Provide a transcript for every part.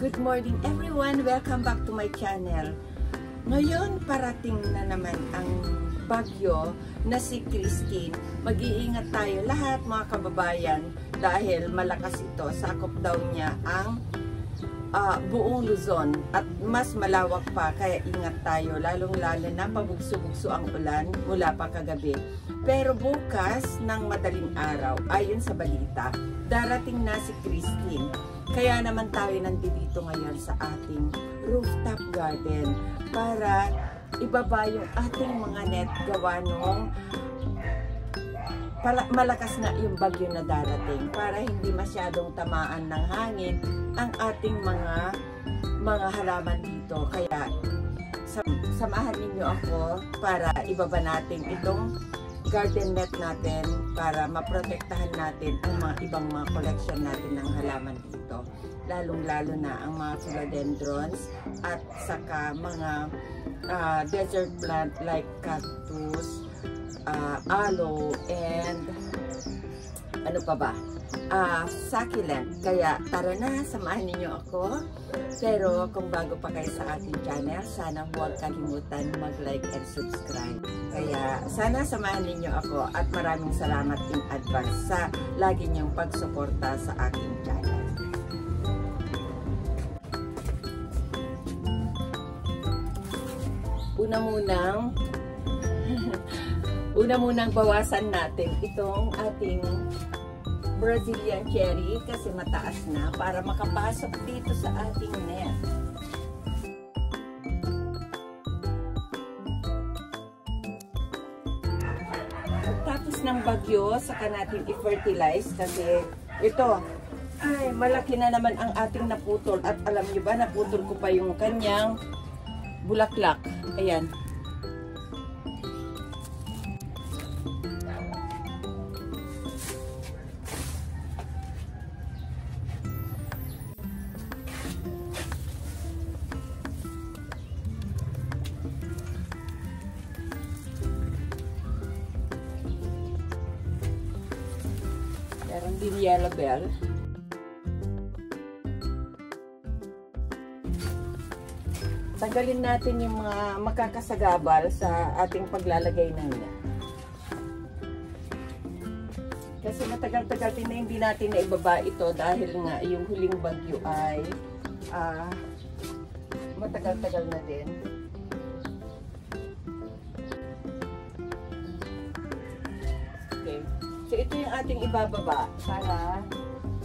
Good morning everyone! Welcome back to my channel. Ngayon parating na naman ang bagyo na si Christine. Mag-iingat tayo lahat mga kababayan dahil malakas ito. Sakop daw niya ang buong Luzon at mas malawak pa, kaya ingat tayo, lalong-lalo na pabugso-bugso ang ulan mula pa kagabi. Pero bukas ng madaling araw, ayon sa balita, darating na si Christine. Kaya naman tayo nandito ngayon sa ating rooftop garden para ibaba yung ating mga net gawa nung malakas na yung bagyo na darating, para hindi masyadong tamaan ng hangin ang ating mga halaman dito. Kaya samahan ninyo ako para ibaba natin itong garden net natin para maprotektahan natin ang mga ibang mga collection natin ng halaman dito, lalong-lalo na ang mga philodendrons at saka mga desert plant like cactus, aloe, and ano pa ba, succulent. Kaya tara na, samahan ninyo ako. Pero kung bago pa kayo sa aking channel, sana huwag kalimutan mag-like and subscribe. Kaya sana samahan ninyo ako at maraming salamat in advance sa lagi niyong pagsuporta sa aking channel. Una munang bawasan natin itong ating Brazilian cherry kasi mataas na para makapasok dito sa ating net. Tapos ng bagyo, saka natin i-fertilize kasi ito, ay malaki na naman ang ating naputol. At alam nyo ba, naputol ko pa yung kanyang bulaklak. Ayan. Meron din yellow bell. Tanggalin natin yung mga makakasagabal sa ating paglalagay ng net. Kasi matagal-tagal din na hindi natin naibaba ito dahil nga yung huling bagyo ay matagal-tagal na din. Okay. So ito yung ating ibababa para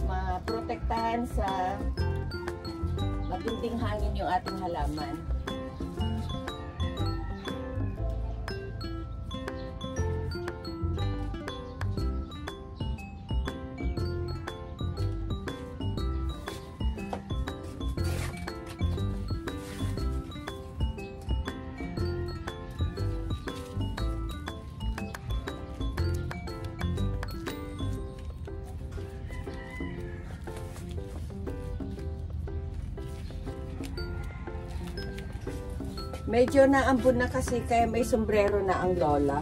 maprotektahan sa matinding hangin yung ating halaman. Medyo naambon na kasi kaya may sombrero na ang lola.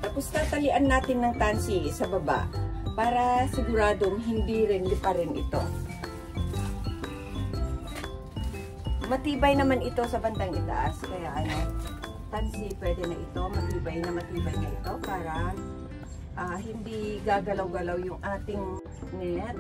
Tapos tatalian natin ng tansi sa baba para siguradong hindi rin liparin ito. Matibay naman ito sa bandang itaas, kaya tansi pwede na ito, matibay na ito para hindi gagalaw-galaw yung ating net.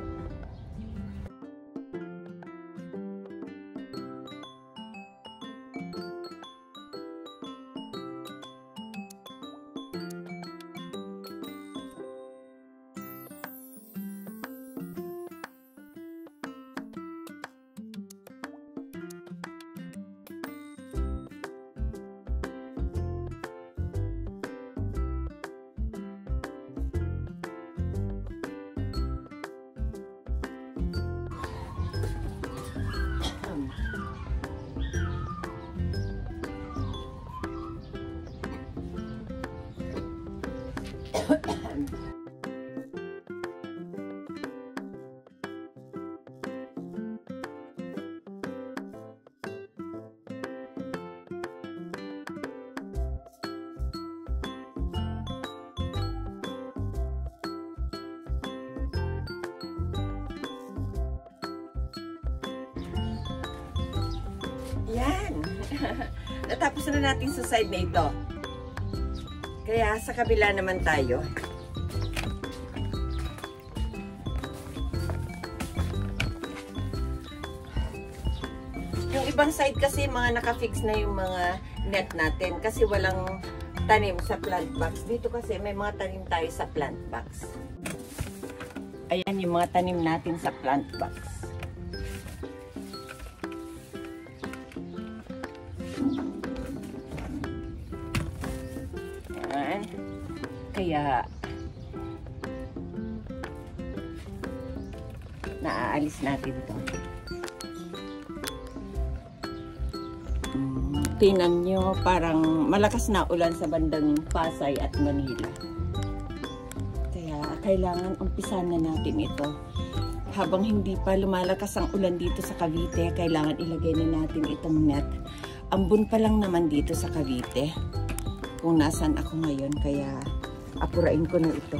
Yan. Natapos na natin sa side na ito. Kaya sa kabila naman tayo. Yung ibang side kasi mga naka-fix na yung mga net natin kasi walang tanim sa plant box. Dito kasi may mga tanim tayo sa plant box. Ayan yung mga tanim natin sa plant box. Ayan. Kaya naaalis natin ito. Tingnan nyo, parang malakas na ulan sa bandang Pasay at Manila. Kaya kailangan umpisan na natin ito. Habang hindi pa lumalakas ang ulan dito sa Cavite, kailangan ilagay na natin itong net. Ambon pa lang naman dito sa Cavite kung nasan ako ngayon, kaya apurain ko na ito.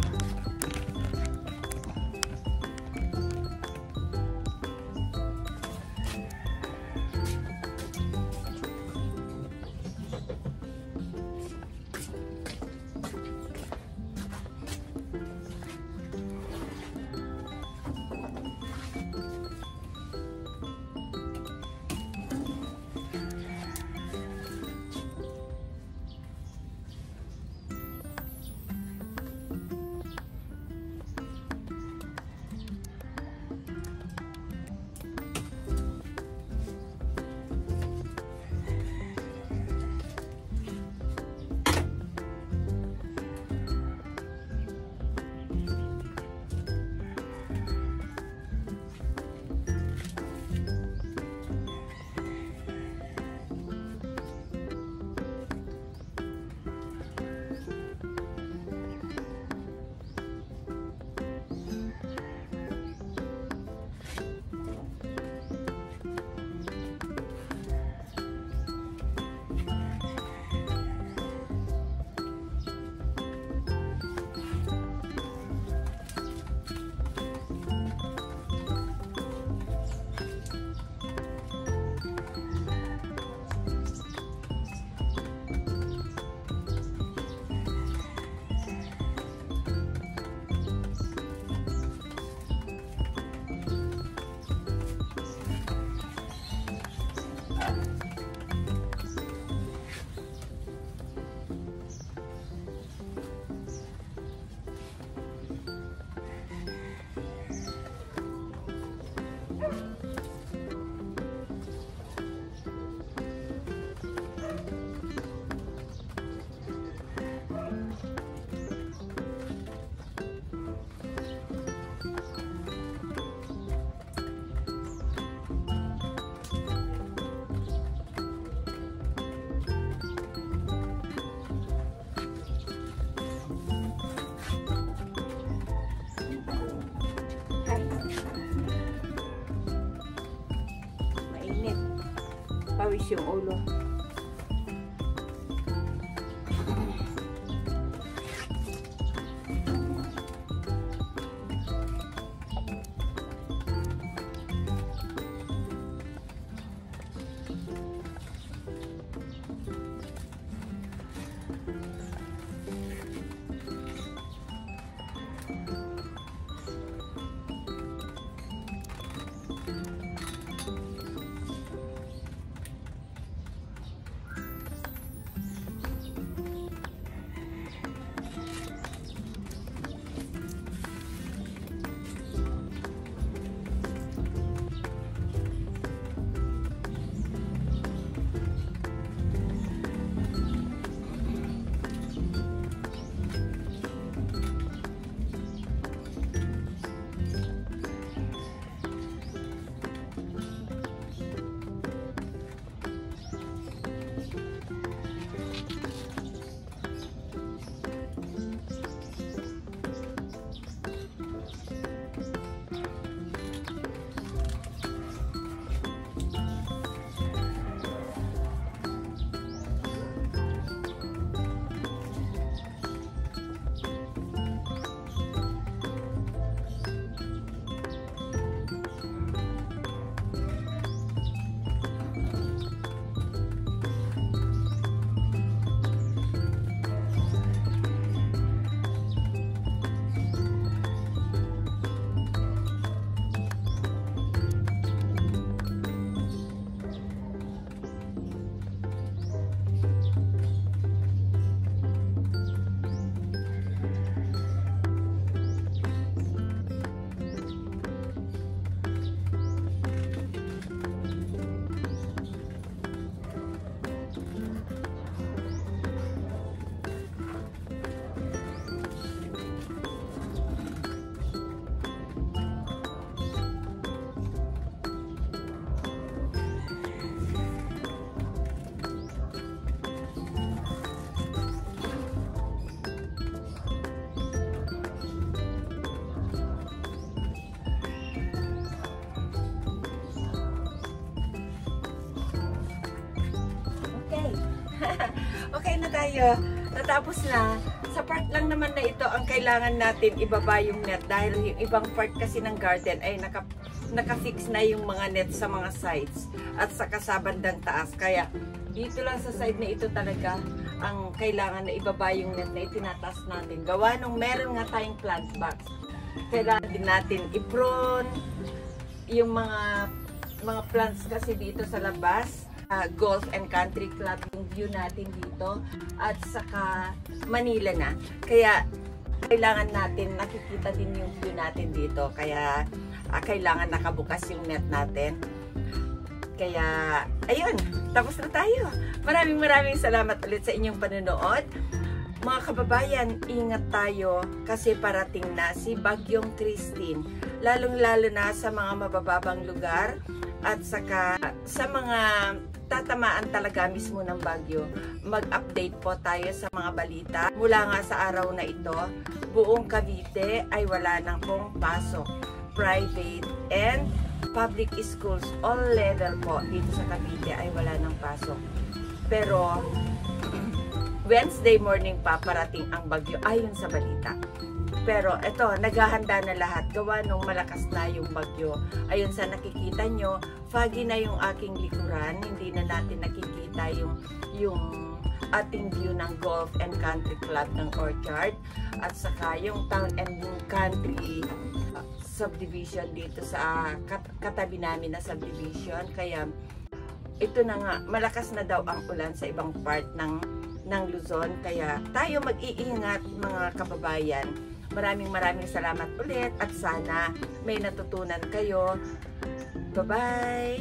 Pawis yung ulo. Okay na tayo. Natapos na. Sa part lang naman na ito, ang kailangan natin ibaba yung net dahil yung ibang part kasi ng garden ay nakafix na yung mga net sa mga sides at sa kasabandang taas. Kaya dito lang sa side na ito talaga ang kailangan na ibaba yung net na itinataas natin. Gawa nung meron nga tayong plant box. Kailangan din natin i-prune yung mga plants kasi dito sa labas. Golf and Country Club yung view natin dito at saka Manila na. Kaya kailangan natin nakikita din yung view natin dito. Kaya kailangan nakabukas yung net natin. Kaya ayun, tapos na tayo. Maraming salamat ulit sa inyong panonood. Mga kababayan, ingat tayo kasi parating na si Bagyong Christine. Lalong-lalo na sa mga mabababang lugar at saka sa mga tatamaan talaga mismo ng bagyo. Mag-update po tayo sa mga balita. Mula nga sa araw na ito, buong Cavite ay wala nang pong pasok. Private and public schools, all level po dito sa Cavite ay wala nang pasok. Pero Wednesday morning pa parating ang bagyo ayon sa balita. Pero ito, naghahanda na lahat. Gawa nung malakas na yung bagyo. Ayun sa nakikita nyo, foggy na yung aking likuran. Hindi na natin nakikita yung ating view ng Golf and Country Club ng Orchard. At saka yung Town and Country subdivision dito sa katabi namin na subdivision. Kaya ito na nga, malakas na daw ang ulan sa ibang part ng Luzon. Kaya tayo mag-iingat mga kababayan. Maraming salamat ulit at sana may natutunan kayo. Bye-bye!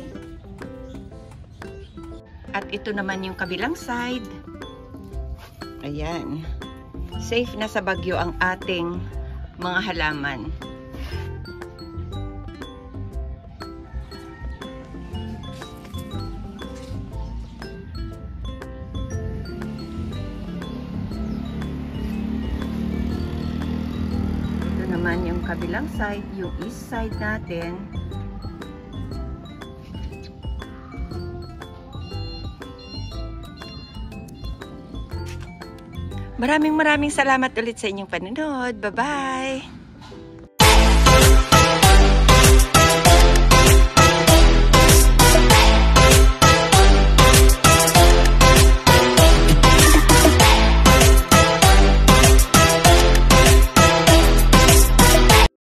At ito naman yung kabilang side. Ayan. Safe na sa bagyo ang ating mga halaman. Naman yung kabilang side, yung east side natin. Maraming salamat ulit sa inyong panonood. Bye-bye!